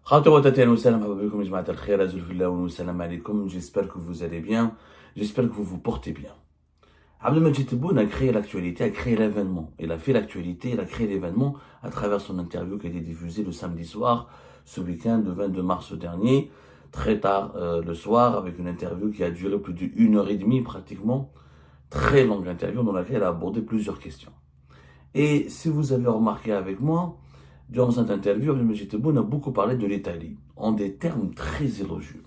J'espère que vous allez bien, j'espère que vous vous portez bien. Abdelmajid Tebboune a créé l'actualité, a créé l'événement. Il a fait l'actualité, il a créé l'événement à travers son interview qui a été diffusée le samedi soir, ce week-end, le 22 mars dernier, très tard le soir, avec une interview qui a duré plus d'une heure et demie pratiquement. Très longue interview dans laquelle il a abordé plusieurs questions. Et si vous avez remarqué avec moi, durant cette interview, Abdelmajid Tebboune a beaucoup parlé de l'Italie, en des termes très élogieux.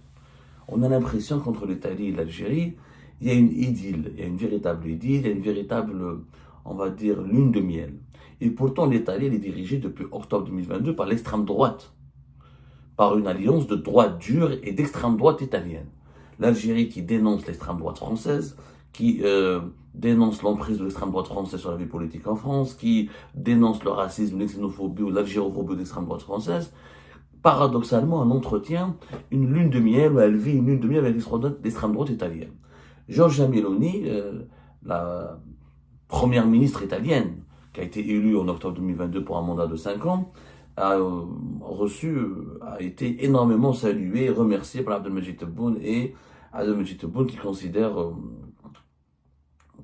On a l'impression qu'entre l'Italie et l'Algérie, il y a une idylle, il y a une véritable idylle, il y a une véritable, on va dire, lune de miel. Et pourtant, l'Italie, elle est dirigée depuis octobre 2022 par l'extrême droite, par une alliance de droite dure et d'extrême droite italienne. L'Algérie qui dénonce l'extrême droite française, qui dénonce l'emprise de l'extrême droite française sur la vie politique en France, qui dénonce le racisme, l'exxénophobie ou l'algérophobie de l'extrême droite française, paradoxalement, on entretient une lune de miel, où elle vit une lune de miel avec l'extrême droite italienne. Giorgia Meloni, la première ministre italienne, qui a été élue en octobre 2022 pour un mandat de 5 ans, a été énormément saluée et remerciée par Abdelmajid Tebboune, et Abdelmajid Tebboune qui considère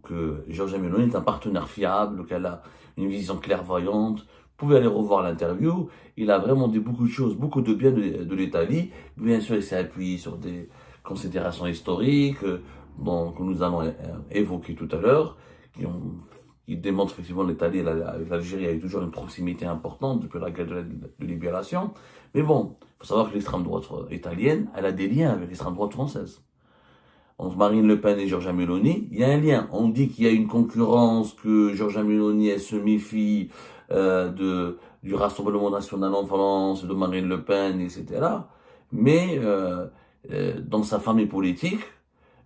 que Giorgia Meloni est un partenaire fiable, qu'elle a une vision clairvoyante. Vous pouvez aller revoir l'interview, il a vraiment dit beaucoup de choses, beaucoup de bien de l'Italie. Bien sûr, il s'est appuyé sur des considérations historiques que nous allons évoquer tout à l'heure, qui démontrent effectivement l'Italie avec l'Algérie a eu toujours une proximité importante depuis la guerre de libération. Mais bon, il faut savoir que l'extrême droite italienne, elle a des liens avec l'extrême droite française. Entre Marine Le Pen et Giorgia Meloni, il y a un lien. On dit qu'il y a une concurrence, que Giorgia Meloni, elle se méfie du Rassemblement national en France, de Marine Le Pen, etc. Mais dans sa famille politique,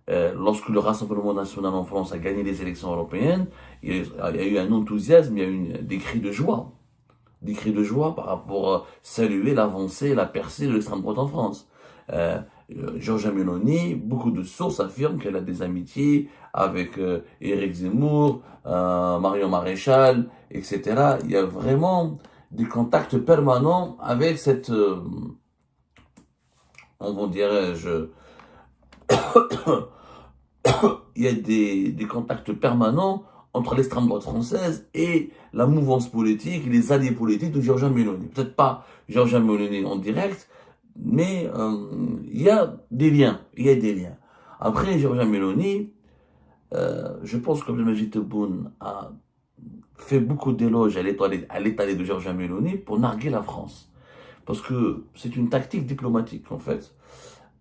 lorsque le Rassemblement national en France a gagné les élections européennes, il y a eu un enthousiasme, il y a eu des cris de joie. Des cris de joie par rapport à saluer l'avancée, la percée de l'extrême droite en France. Giorgia Meloni, beaucoup de sources affirment qu'elle a des amitiés avec Éric Zemmour, Marion Maréchal, etc. Il y a vraiment des contacts permanents avec cette, on dirait-je, il y a des contacts permanents entre l'extrême droite française et la mouvance politique, les alliés politiques de Giorgia Meloni. Peut-être pas Giorgia Meloni en direct, mais il y a des liens, Après, Giorgia Meloni, je pense que Abdelmajid Tebboune a fait beaucoup d'éloges à l'étalé de Giorgia Meloni pour narguer la France. Parce que c'est une tactique diplomatique, en fait.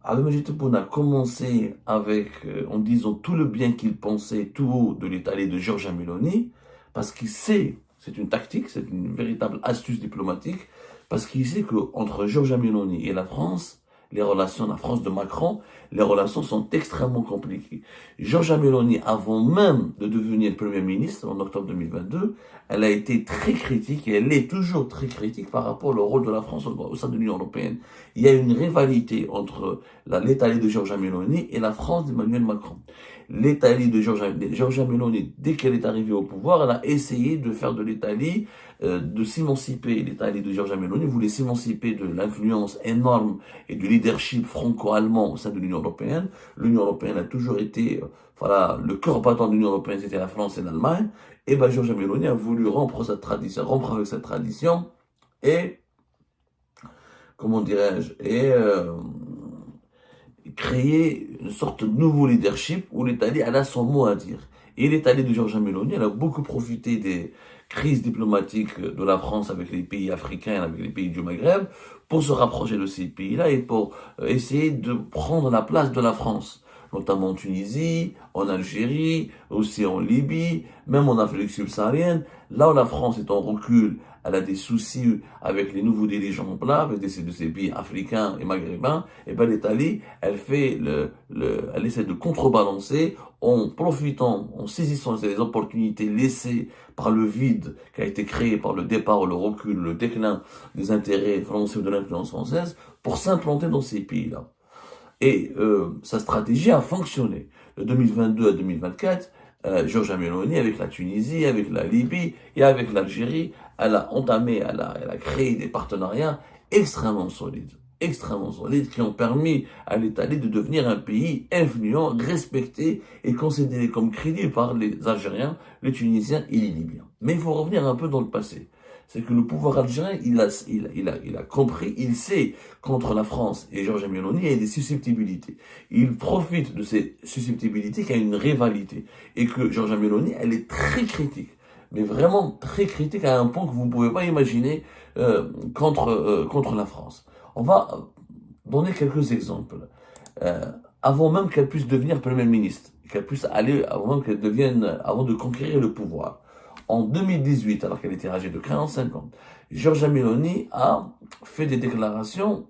Abdelmajid Tebboune a commencé en disant tout le bien qu'il pensait tout haut de l'étalé de Giorgia Meloni, parce qu'il sait, c'est une tactique, c'est une véritable astuce diplomatique, parce qu'il sait qu'entre Giorgia Meloni et la France de Macron, les relations sont extrêmement compliquées. Giorgia Meloni, avant même de devenir Premier ministre en octobre 2022, elle a été très critique et elle est toujours très critique par rapport au rôle de la France au sein de l'Union européenne. Il y a une rivalité entre l'Italie de Giorgia Meloni et la France d'Emmanuel Macron. L'Italie de Giorgia Meloni, dès qu'elle est arrivée au pouvoir, elle a essayé de faire de l'Italie, de s'émanciper. L'Italie de Giorgia Meloni voulait s'émanciper de l'influence énorme et du leadership franco-allemand au sein de l'Union européenne. L'Union européenne a toujours été, le cœur battant de l'Union européenne, c'était la France et l'Allemagne. Et Giorgia Meloni a voulu rompre avec cette tradition et, comment dirais-je, créer une sorte de nouveau leadership où l'Italie a son mot à dire. Et l'Italie de Giorgia Meloni, elle a beaucoup profité des crises diplomatiques de la France avec les pays africains, avec les pays du Maghreb, pour se rapprocher de ces pays-là et pour essayer de prendre la place de la France, notamment en Tunisie, en Algérie, aussi en Libye, même en Afrique subsaharienne. Là où la France est en recul, elle a des soucis avec les nouveaux dirigeants en place, avec de ces pays africains et maghrébins, et l'Italie, elle essaie de contrebalancer en profitant, en saisissant les opportunités laissées par le vide qui a été créé par le départ, le recul, le déclin des intérêts français ou de l'influence française, pour s'implanter dans ces pays-là. Et sa stratégie a fonctionné. De 2022 à 2024, Giorgia Meloni, avec la Tunisie, avec la Libye et avec l'Algérie, elle a créé des partenariats extrêmement solides, qui ont permis à l'Italie de devenir un pays influent, respecté et considéré comme crédible par les Algériens, les Tunisiens et les Libyens. Mais il faut revenir un peu dans le passé. C'est que le pouvoir algérien, il a compris, il sait qu'entre la France et Giorgia Meloni, il y a des susceptibilités. Il profite de ces susceptibilités qu'il y a une rivalité. Et que Giorgia Meloni, elle est très critique. Mais vraiment très critique à un point que vous ne pouvez pas imaginer contre la France. On va donner quelques exemples. Avant même qu'elle puisse devenir Premier ministre, qu'elle puisse aller, avant même qu'elle devienne, avant de conquérir le pouvoir. En 2018, alors qu'elle était âgée de 45 ans, Giorgia Meloni a fait des déclarations.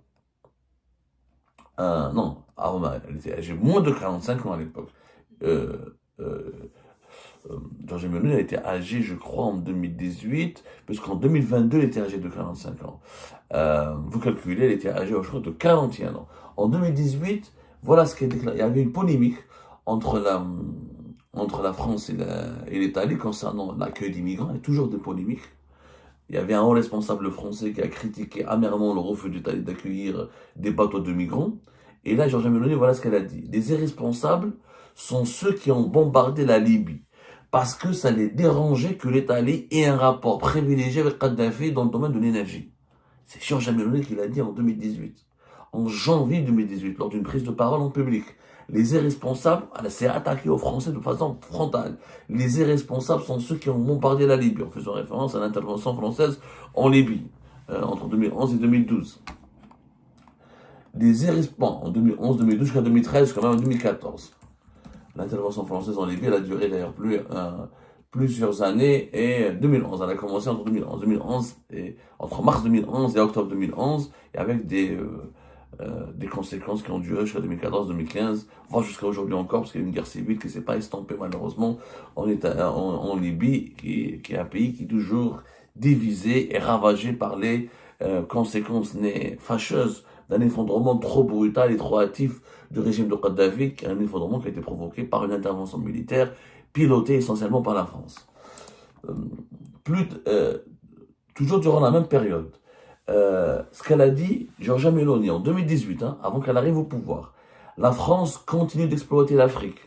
Non, elle était âgée moins de 45 ans à l'époque. Giorgia Meloni a été âgée, je crois, en 2018, puisqu'en 2022, elle était âgée de 45 ans. Vous calculez, elle était âgée, je crois, de 41 ans. En 2018, voilà ce qu'elle déclaré. Il y avait une polémique entre la France et l'Italie concernant l'accueil des migrants. Il y a toujours des polémiques. Il y avait un haut responsable français qui a critiqué amèrement le refus d'Italie d'accueillir des bateaux de migrants. Et là, Giorgia Meloni, voilà ce qu'elle a dit. Les irresponsables sont ceux qui ont bombardé la Libye, parce que ça les dérangeait que l'Italie ait un rapport privilégié avec Kadhafi dans le domaine de l'énergie. C'est Giorgia Meloni qui l'a dit en 2018. En janvier 2018, lors d'une prise de parole en public. Les irresponsables, elle s'est attaquée aux Français de façon frontale. Les irresponsables sont ceux qui ont bombardé la Libye, en faisant référence à l'intervention française en Libye, entre 2011 et 2012. Les irresponsables, en 2011, 2012 jusqu'à 2013, jusqu'à même en 2014. L'intervention française en Libye, elle a duré d'ailleurs plusieurs années, et 2011, elle a commencé entre 2011 et entre mars 2011 et octobre 2011, et avec des conséquences qui ont duré jusqu'à 2014-2015, voire jusqu'à aujourd'hui encore, parce qu'il y a une guerre civile qui ne s'est pas estampée malheureusement en Libye, qui est un pays qui est toujours divisé et ravagé par les conséquences fâcheuses d'un effondrement trop brutal et trop hâtif du régime de Kadhafi, un effondrement qui a été provoqué par une intervention militaire pilotée essentiellement par la France. Toujours durant la même période, ce qu'elle a dit, Giorgia Meloni, en 2018, avant qu'elle arrive au pouvoir, la France continue d'exploiter l'Afrique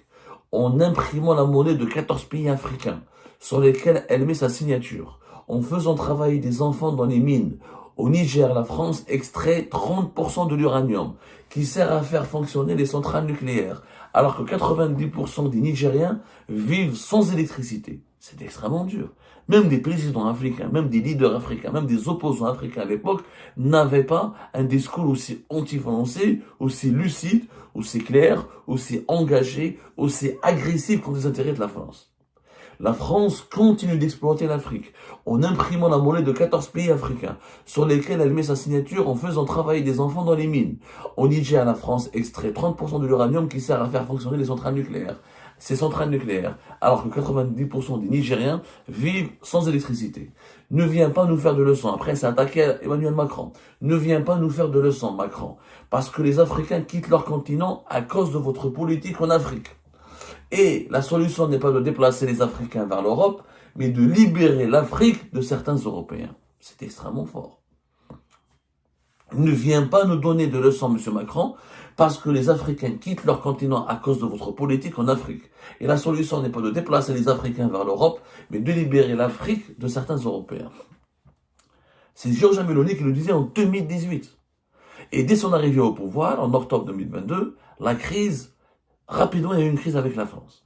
en imprimant la monnaie de 14 pays africains sur lesquels elle met sa signature, en faisant travailler des enfants dans les mines. Au Niger, la France extrait 30% de l'uranium qui sert à faire fonctionner les centrales nucléaires, alors que 90% des Nigériens vivent sans électricité. C'est extrêmement dur. Même des présidents africains, même des leaders africains, même des opposants africains à l'époque n'avaient pas un discours aussi anti-français, aussi lucide, aussi clair, aussi engagé, aussi agressif contre les intérêts de la France. La France continue d'exploiter l'Afrique en imprimant la monnaie de 14 pays africains sur lesquels elle met sa signature en faisant travailler des enfants dans les mines. Au Niger, la France extrait 30% de l'uranium qui sert à faire fonctionner les centrales nucléaires. Ces centrales nucléaires, alors que 90% des Nigériens vivent sans électricité. Ne viens pas nous faire de leçons. Après, c'est attaqué à Emmanuel Macron. Ne viens pas nous faire de leçons, Macron. Parce que les Africains quittent leur continent à cause de votre politique en Afrique. Et la solution n'est pas de déplacer les Africains vers l'Europe, mais de libérer l'Afrique de certains Européens. C'est extrêmement fort. Ne viens pas nous donner de leçons, M. Macron, parce que les Africains quittent leur continent à cause de votre politique en Afrique. Et la solution n'est pas de déplacer les Africains vers l'Europe, mais de libérer l'Afrique de certains Européens. C'est Giorgia Meloni qui le disait en 2018. Et dès son arrivée au pouvoir, en octobre 2022, rapidement, il y a eu une crise avec la France.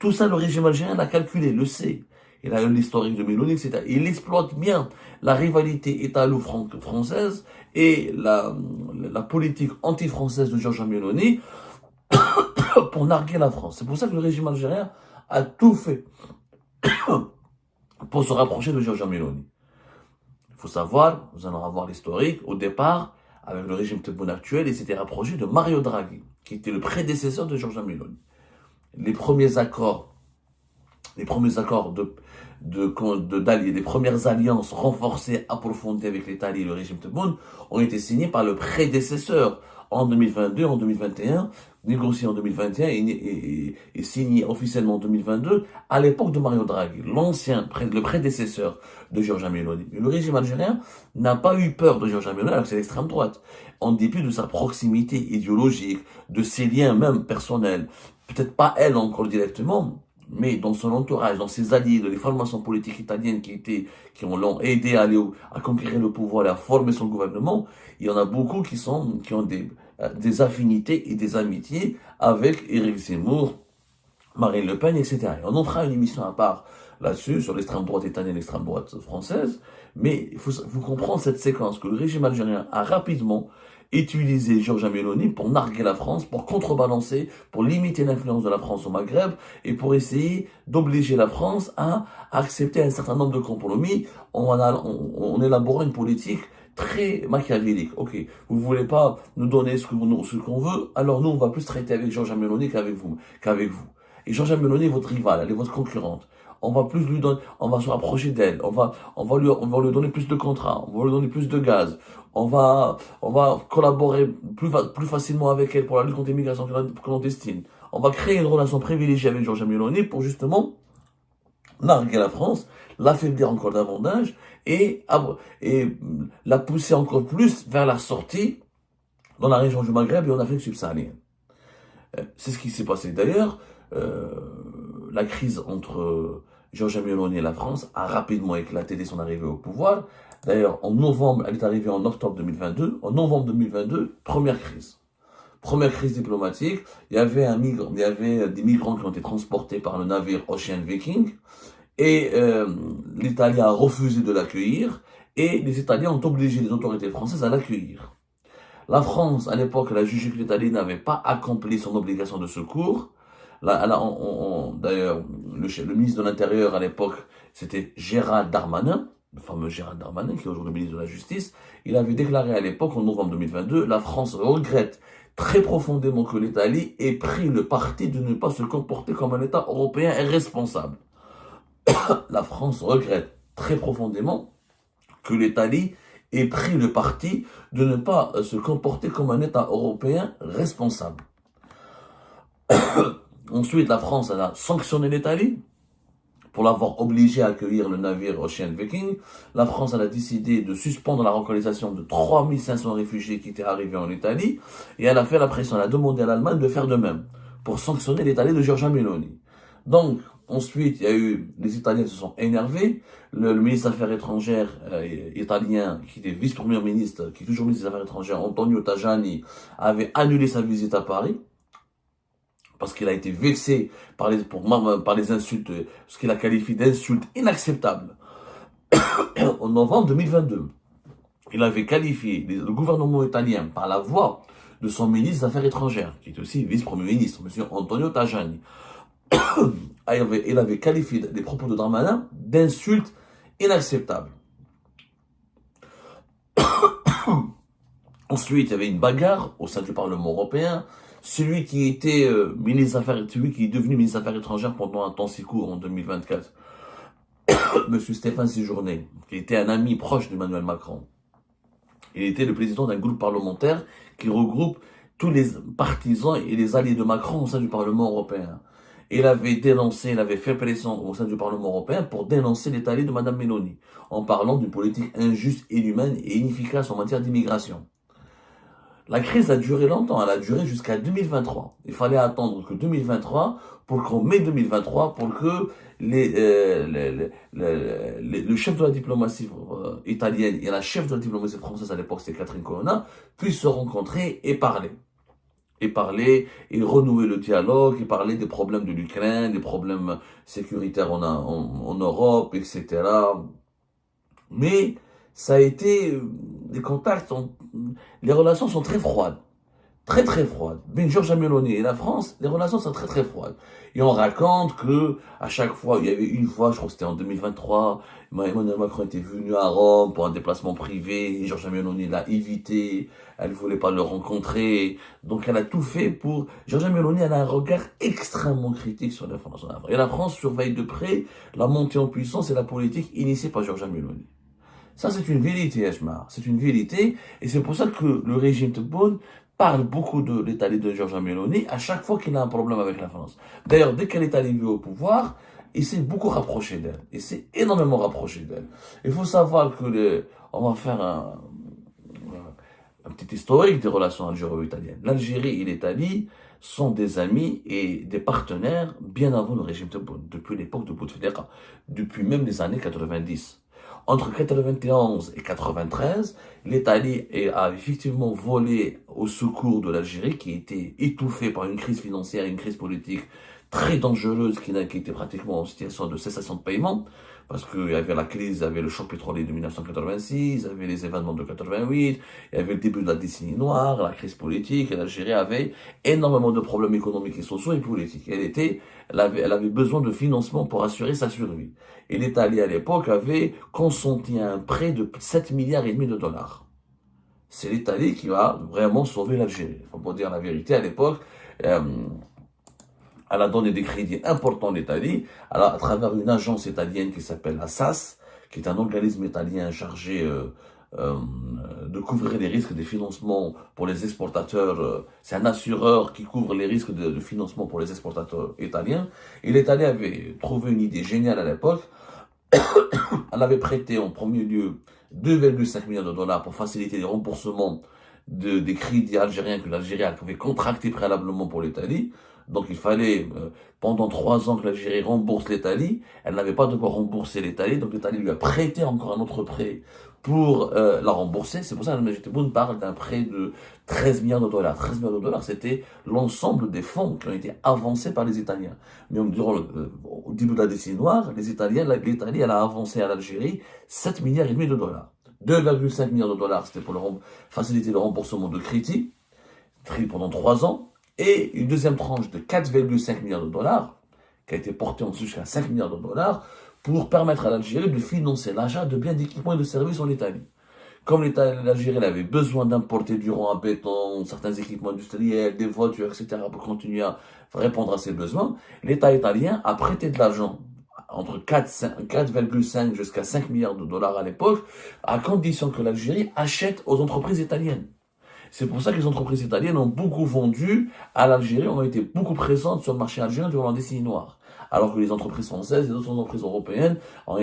Tout ça, le régime algérien l'a calculé, le sait. Il a eu l'historique de Meloni, etc. Il exploite bien la rivalité italo-française et la politique anti-française de Giorgia Meloni pour narguer la France. C'est pour ça que le régime algérien a tout fait pour se rapprocher de Giorgia Meloni. Il faut savoir, vous allez avoir l'historique, au départ, avec le régime Tebboune actuel, il s'était rapproché de Mario Draghi, qui était le prédécesseur de Giorgia Meloni. Les premières alliances renforcées, approfondies avec l'Italie et le régime Tebboune ont été signées par le prédécesseur en 2022, en 2021, négocié en 2021 et signé officiellement en 2022, à l'époque de Mario Draghi, le prédécesseur de Giorgia Meloni. Le régime algérien n'a pas eu peur de Giorgia Meloni, alors que c'est l'extrême droite, en dépit de sa proximité idéologique, de ses liens même personnels. Peut-être pas elle encore directement, mais dans son entourage, dans ses alliés, de les formations politiques italiennes qui l'ont aidé à à conquérir le pouvoir et à former son gouvernement, il y en a beaucoup qui ont des affinités et des amitiés avec Éric Zemmour, Marine Le Pen, etc. Et on en fera une émission à part là-dessus, sur l'extrême droite italienne et l'extrême droite française, mais il faut comprendre cette séquence que le régime algérien a rapidement utilisé Giorgia Meloni pour narguer la France, pour contrebalancer, pour limiter l'influence de la France au Maghreb et pour essayer d'obliger la France à accepter un certain nombre de compromis en élaborant une politique très machiavélique. Ok, vous voulez pas nous donner ce qu'on veut, alors nous on va plus traiter avec Giorgia Meloni qu'avec vous. Et Giorgia Meloni est votre rivale, elle est votre concurrente. On va plus lui donner, on va se rapprocher d'elle, on va lui donner plus de contrats, on va lui donner plus de gaz, on va collaborer plus facilement avec elle pour la lutte contre l'immigration clandestine. On va créer une relation privilégiée avec Giorgia Meloni pour justement narguer la France, l'affaiblir encore davantage et la pousser encore plus vers la sortie dans la région du Maghreb et en Afrique subsaharienne. C'est ce qui s'est passé d'ailleurs. La crise entre Giorgia Meloni et la France a rapidement éclaté dès son arrivée au pouvoir. D'ailleurs, en novembre, elle est arrivée en octobre 2022. En novembre 2022, première crise. Première crise diplomatique. Il y avait des migrants qui ont été transportés par le navire Ocean Viking. Et l'Italie a refusé de l'accueillir. Et les Italiens ont obligé les autorités françaises à l'accueillir. La France, à l'époque, elle a jugé que l'Italie n'avait pas accompli son obligation de secours. D'ailleurs, le ministre de l'Intérieur à l'époque, c'était Gérald Darmanin, le fameux Gérald Darmanin, qui est aujourd'hui ministre de la Justice. Il avait déclaré à l'époque, en novembre 2022, la France regrette très profondément que l'Italie ait pris le parti de ne pas se comporter comme un État européen responsable. La France regrette très profondément que l'Italie ait pris le parti de ne pas se comporter comme un État européen responsable. Ensuite, la France a sanctionné l'Italie pour l'avoir obligé à accueillir le navire Ocean Viking. La France a décidé de suspendre la relocalisation de 3500 réfugiés qui étaient arrivés en Italie. Et elle a fait la pression, elle a demandé à l'Allemagne de faire de même pour sanctionner l'Italie de Giorgia Meloni. Donc, ensuite, les Italiens se sont énervés. Le ministre des Affaires étrangères italien, qui était vice-premier ministre, qui est toujours ministre des Affaires étrangères, Antonio Tajani, avait annulé sa visite à Paris. Parce qu'il a été vexé par les insultes, ce qu'il a qualifié d'insultes inacceptables. En novembre 2022, il avait qualifié le gouvernement italien par la voix de son ministre des Affaires étrangères, qui est aussi vice-premier ministre, M. Antonio Tajani. Il avait qualifié les propos de Darmanin d'insultes inacceptables. Ensuite, il y avait une bagarre au sein du Parlement européen. Celui qui était celui qui est devenu ministre des Affaires étrangères pendant un temps si court en 2024, M. Stéphane Séjourné, qui était un ami proche d'Emmanuel Macron. Il était le président d'un groupe parlementaire qui regroupe tous les partisans et les alliés de Macron au sein du Parlement européen. Il avait fait pression au sein du Parlement européen pour dénoncer l'Italie de Mme Meloni, en parlant d'une politique injuste, inhumaine et inefficace en matière d'immigration. La crise a duré longtemps, elle a duré jusqu'à 2023. Il fallait attendre que 2023, qu'en mai 2023, pour que le chef de la diplomatie italienne et la chef de la diplomatie française à l'époque, c'était Catherine Colonna, puissent se rencontrer et parler. Et renouer le dialogue, et parler des problèmes de l'Ukraine, des problèmes sécuritaires en Europe, etc. Mais ça a été les relations sont très froides. Très très froides. Giorgia Meloni et la France, les relations sont très très froides. Et on raconte que à chaque fois, il y avait une fois, je crois que c'était en 2023, Emmanuel Macron était venu à Rome pour un déplacement privé, et Giorgia Meloni l'a évité, elle ne voulait pas le rencontrer, donc elle a tout fait pour... Giorgia Meloni, elle a un regard extrêmement critique sur la France. Et la France surveille de près la montée en puissance et la politique initiée par Giorgia Meloni. Ça, c'est une vérité, Eshmar. C'est une vérité. Et c'est pour ça que le régime Tebboune parle beaucoup de l'Italie de Giorgia Meloni à chaque fois qu'il a un problème avec la France. D'ailleurs, dès qu'elle est arrivée au pouvoir, il s'est beaucoup rapproché d'elle. Il s'est énormément rapproché d'elle. Il faut savoir que on va faire un petit historique des relations algéro-italiennes. L'Algérie et l'Italie sont des amis et des partenaires bien avant le régime Tebboune, depuis l'époque de Bouteflika, depuis même les années 90. Entre 91 et 93, l'Italie a effectivement volé au secours de l'Algérie, qui était étouffée par une crise financière et une crise politique très dangereuse, qui était pratiquement en situation de cessation de paiement, parce qu'il y avait la crise, il y avait le choc pétrolier de 1986, il y avait les événements de 88, il y avait le début de la décennie noire, la crise politique, et l'Algérie avait énormément de problèmes économiques et sociaux et politiques. Elle avait besoin de financement pour assurer sa survie. Et l'Italie, à l'époque, avait consenti à un prêt de 7 milliards et demi de dollars. C'est l'Italie qui a vraiment sauvé l'Algérie. Pour dire la vérité, à l'époque, elle a donné des crédits importants à l'Italie, à travers une agence italienne qui s'appelle la SAS, qui est un organisme italien chargé de couvrir les risques des financements pour les exportateurs. C'est un assureur qui couvre les risques de financement pour les exportateurs italiens. Et l'Italie avait trouvé une idée géniale à l'époque. Elle avait prêté en premier lieu 2,5 milliards de dollars pour faciliter les remboursements des crédits algériens que l'Algérie avait contractés préalablement pour l'Italie. Donc il fallait, pendant 3 ans que l'Algérie rembourse l'Italie, elle n'avait pas de quoi rembourser l'Italie, donc l'Italie lui a prêté encore un autre prêt pour la rembourser. C'est pour ça que Majid Tebboune parle d'un prêt de 13 milliards de dollars. 13 milliards de dollars, c'était l'ensemble des fonds qui ont été avancés par les Italiens. Mais au début de la décennie noire, l'Italie, elle a avancé à l'Algérie 7 milliards et demi de dollars. 2,5 milliards de dollars, c'était pour faciliter le remboursement de crédits pendant 3 ans. Et une deuxième tranche de 4,5 milliards de dollars, qui a été portée ensuite jusqu'à 5 milliards de dollars, pour permettre à l'Algérie de financer l'achat de biens d'équipements et de services en Italie. Comme l'Algérie avait besoin d'importer du rang à béton, certains équipements industriels, des voitures, etc., pour continuer à répondre à ses besoins, l'État italien a prêté de l'argent entre 4,5 jusqu'à 5 milliards de dollars à l'époque, à condition que l'Algérie achète aux entreprises italiennes. C'est pour ça que les entreprises italiennes ont beaucoup vendu à l'Algérie, ont été beaucoup présentes sur le marché algérien durant la décennie noire. Alors que les entreprises françaises et d'autres entreprises européennes ont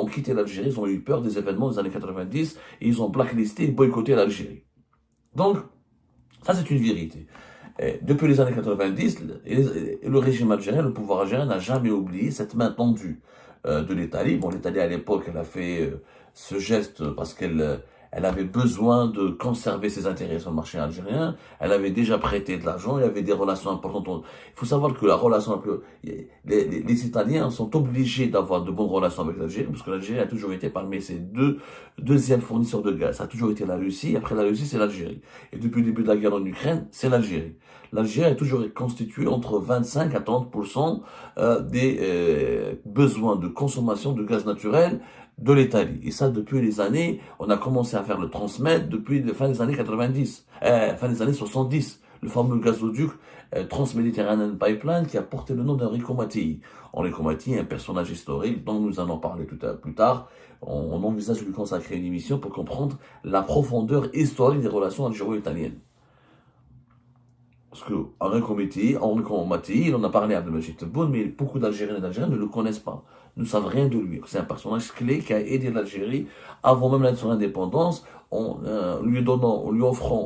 quitté l'Algérie, ils ont eu peur des événements des années 90 et ils ont blacklisté et boycotté l'Algérie. Donc, ça c'est une vérité. Depuis les années 90, le régime algérien, le pouvoir algérien n'a jamais oublié cette main tendue de l'Italie. Bon, l'Italie à l'époque, elle a fait ce geste parce elle avait besoin de conserver ses intérêts sur le marché algérien. Elle avait déjà prêté de l'argent. Il y avait des relations importantes. Il faut savoir que la relation les Italiens sont obligés d'avoir de bonnes relations avec l'Algérie, parce que l'Algérie a toujours été parmi ses deuxièmes fournisseurs de gaz. Ça a toujours été la Russie. Après la Russie, c'est l'Algérie. Et depuis le début de la guerre en Ukraine, c'est l'Algérie. L'Algérie a toujours constitué entre 25 à 30% des besoins de consommation de gaz naturel de l'Italie. Et ça, depuis les années, on a commencé à faire le transmettre depuis la fin des années 90, fin des années 70, le fameux gazoduc Trans-Mediterranean Pipeline qui a porté le nom d'Enrico Mattei. Enrico Mattei est un personnage historique dont nous allons parler plus tard. On envisage de lui consacrer une émission pour comprendre la profondeur historique des relations algéro-italiennes. Parce que Enrico Mattei, il en a parlé à Abdelmajid Tebboune, mais beaucoup d'Algériens et d'Algériens ne le connaissent pas, ne savent rien de lui. C'est un personnage clé qui a aidé l'Algérie avant même son indépendance, en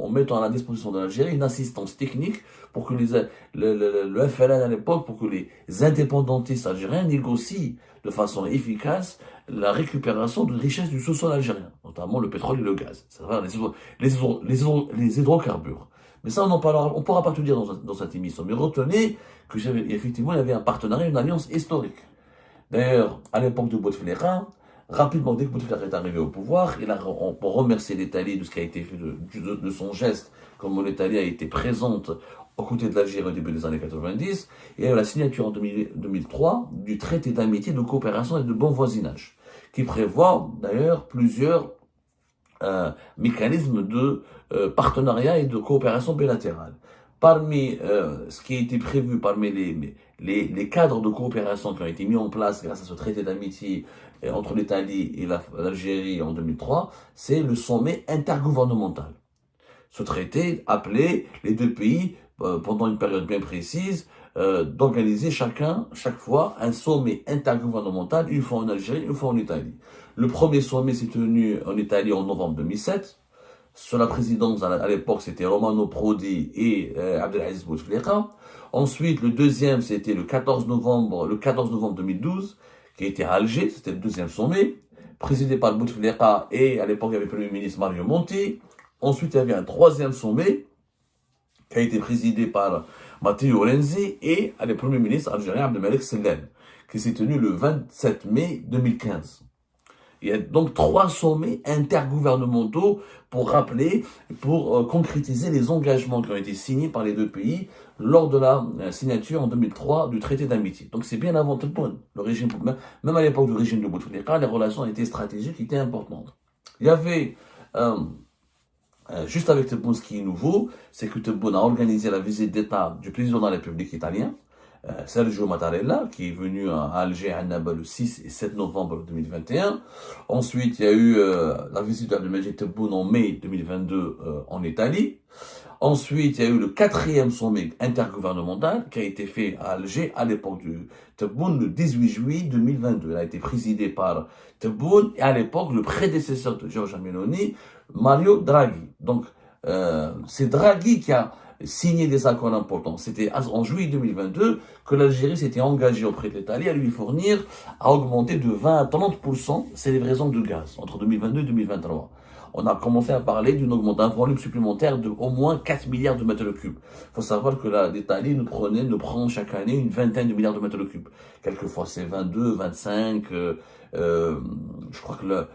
mettant à la disposition de l'Algérie une assistance technique pour que le FLN à l'époque, pour que les indépendantistes algériens négocient de façon efficace la récupération de richesses du sous-sol algérien, notamment le pétrole et le gaz, c'est-à-dire les hydrocarbures. Mais ça, on ne pourra pas tout dire dans cette émission. Mais retenez qu'effectivement, il y avait un partenariat, une alliance historique. D'ailleurs, à l'époque de Bouteflika, rapidement, dès que Bouteflika est arrivé au pouvoir, on peut remercier l'Italie de ce qui a été fait de son geste, comme l'Italie a été présente aux côtés de l'Algérie au début des années 90, et il y a eu la signature en 2003 du traité d'amitié, de coopération et de bon voisinage, qui prévoit d'ailleurs plusieurs mécanismes de partenariat et de coopération bilatérale. Parmi ce qui a été prévu, parmi les cadres de coopération qui ont été mis en place grâce à ce traité d'amitié entre l'Italie et l'Algérie en 2003, c'est le sommet intergouvernemental. Ce traité appelait les deux pays, pendant une période bien précise, d'organiser chaque fois, un sommet intergouvernemental, une fois en Algérie, une fois en Italie. Le premier sommet s'est tenu en Italie en novembre 2007. Sur la présidence, à l'époque, c'était Romano Prodi et Abdelaziz Bouteflika. Ensuite, le deuxième, c'était le 14 novembre 2012, qui était à Alger, c'était le deuxième sommet, présidé par Bouteflika et à l'époque, il y avait le Premier ministre Mario Monti. Ensuite, il y avait un troisième sommet, qui a été présidé par Matteo Renzi et le Premier ministre algérien Abdelmalek Sellem, qui s'est tenu le 27 mai 2015. Il y a donc 3 sommets intergouvernementaux pour rappeler, pour concrétiser les engagements qui ont été signés par les deux pays lors de la signature en 2003 du traité d'amitié. Donc c'est bien avant Tebboune. Le régime, même à l'époque du régime de Bouteflika, les relations étaient stratégiques, étaient importantes. Il y avait, juste avec Tebboune, ce qui est nouveau, c'est que Tebboune a organisé la visite d'État du président de la République italien, Sergio Mattarella, qui est venu à Alger, à Annaba, le 6 et 7 novembre 2021. Ensuite, il y a eu la visite d'Abdelmajid Tebboune en mai 2022 en Italie. Ensuite, il y a eu le 4e sommet intergouvernemental qui a été fait à Alger à l'époque du Tebboune le 18 juillet 2022. Il a été présidé par Tebboune et à l'époque le prédécesseur de Giorgia Meloni, Mario Draghi. Donc, c'est Draghi qui a signé des accords importants. C'était en juillet 2022 que l'Algérie s'était engagée auprès de l'Italie à lui fournir, à augmenter de 20 à 30% ses livraisons de gaz entre 2022 et 2023. On a commencé à parler d'un volume supplémentaire de au moins 4 milliards de mètres cubes. Il faut savoir que l'Italie nous prend chaque année une vingtaine de milliards de mètres cubes. Quelquefois c'est 22, 25, je crois que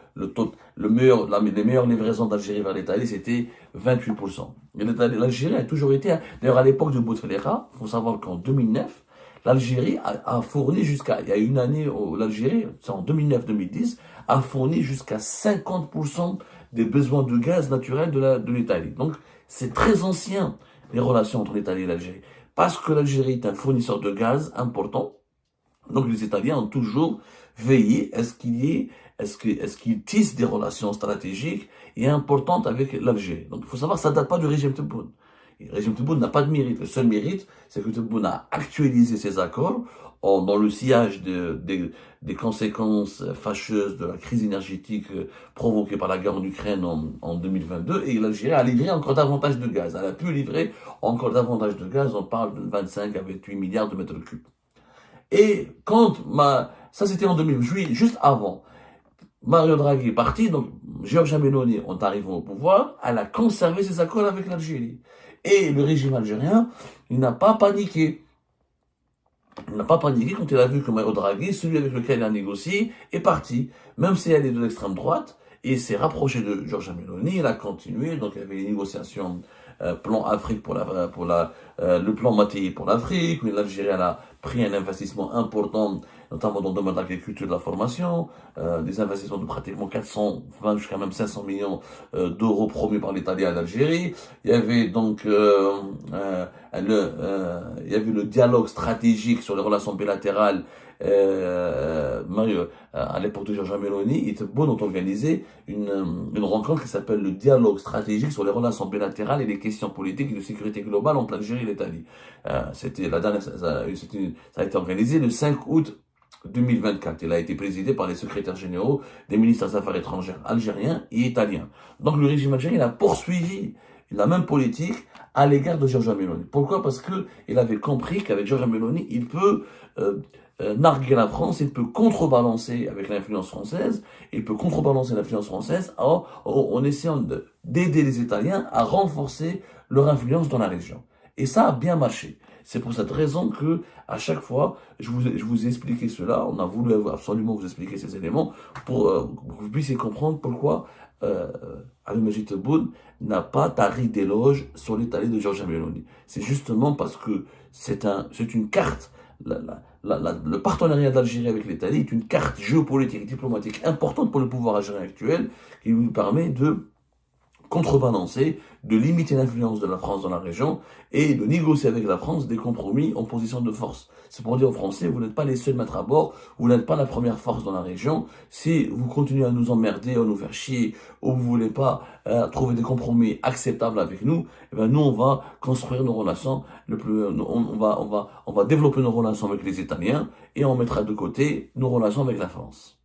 les meilleures livraisons d'Algérie vers l'Italie, c'était 28%. L'Algérie a toujours été, d'ailleurs à l'époque de Bouteflika, il faut savoir qu'en 2009, l'Algérie a fourni il y a une année où l'Algérie, c'est en 2009-2010, a fourni jusqu'à 50% des besoins de gaz naturel de l'Italie. Donc, c'est très ancien, les relations entre l'Italie et l'Algérie. Parce que l'Algérie est un fournisseur de gaz important, donc les Italiens ont toujours veillé à ce qu'ils tissent des relations stratégiques et importantes avec l'Algérie. Donc, il faut savoir que ça ne date pas du régime Tebboune. Le régime Tebboune n'a pas de mérite. Le seul mérite, c'est que Tebboune a actualisé ses accords dans le sillage des conséquences fâcheuses de la crise énergétique provoquée par la guerre en Ukraine en 2022, et l'Algérie a livré encore davantage de gaz. Elle a pu livrer encore davantage de gaz, on parle de 25 à 28 milliards de mètres cubes. Et ça c'était en 2008, juste avant, Mario Draghi est parti, donc Giorgia Meloni, en arrivant au pouvoir, elle a conservé ses accords avec l'Algérie. Et le régime algérien, il n'a pas paniqué. Il n'a pas paniqué quand il a vu que Mario Draghi, celui avec lequel il a négocié, est parti. Même si elle est de l'extrême droite, et s'est rapproché de Giorgia Meloni, il a continué. Donc il y avait les négociations plan Afrique le plan Mattei pour l'Afrique, mais l'Algérie a pris un investissement important, notamment dans le domaine de l'agriculture et de la formation, des investissements de pratiquement 420 jusqu'à même 500 millions d'euros promis par l'Italie à l'Algérie. Il y avait donc il y avait le dialogue stratégique sur les relations bilatérales. À l'époque de Giorgia Meloni, il était bon d'organiser une rencontre qui s'appelle le dialogue stratégique sur les relations bilatérales et les questions politiques et de sécurité globale entre l'Algérie et l'Italie. Ça a été organisé le 5 août 2024. Il a été présidé par les secrétaires généraux des ministres des Affaires étrangères algériens et italiens. Donc le régime algérien a poursuivi la même politique à l'égard de Giorgia Meloni. Pourquoi? Parce que il avait compris qu'avec Giorgia Meloni, il peut narguer la France, il peut contrebalancer avec l'influence française, en essayant d'aider les Italiens à renforcer leur influence dans la région. Et ça a bien marché. C'est pour cette raison que, à chaque fois, je vous ai expliqué cela. On a voulu absolument vous expliquer ces éléments pour que vous puissiez comprendre pourquoi Abdelmajid Tebboune n'a pas tari d'éloge sur l'Italie de Giorgia Meloni. C'est justement parce que c'est une carte. Le partenariat d'Algérie avec l'Italie est une carte géopolitique et diplomatique importante pour le pouvoir algérien actuel qui lui permet de contrebalancer, de limiter l'influence de la France dans la région et de négocier avec la France des compromis en position de force. C'est pour dire aux Français, vous n'êtes pas les seuls maîtres à bord, vous n'êtes pas la première force dans la région. Si vous continuez à nous emmerder, à nous faire chier, ou vous voulez pas trouver des compromis acceptables avec nous, eh ben nous on va construire nos relations, on va développer nos relations avec les Italiens et on mettra de côté nos relations avec la France.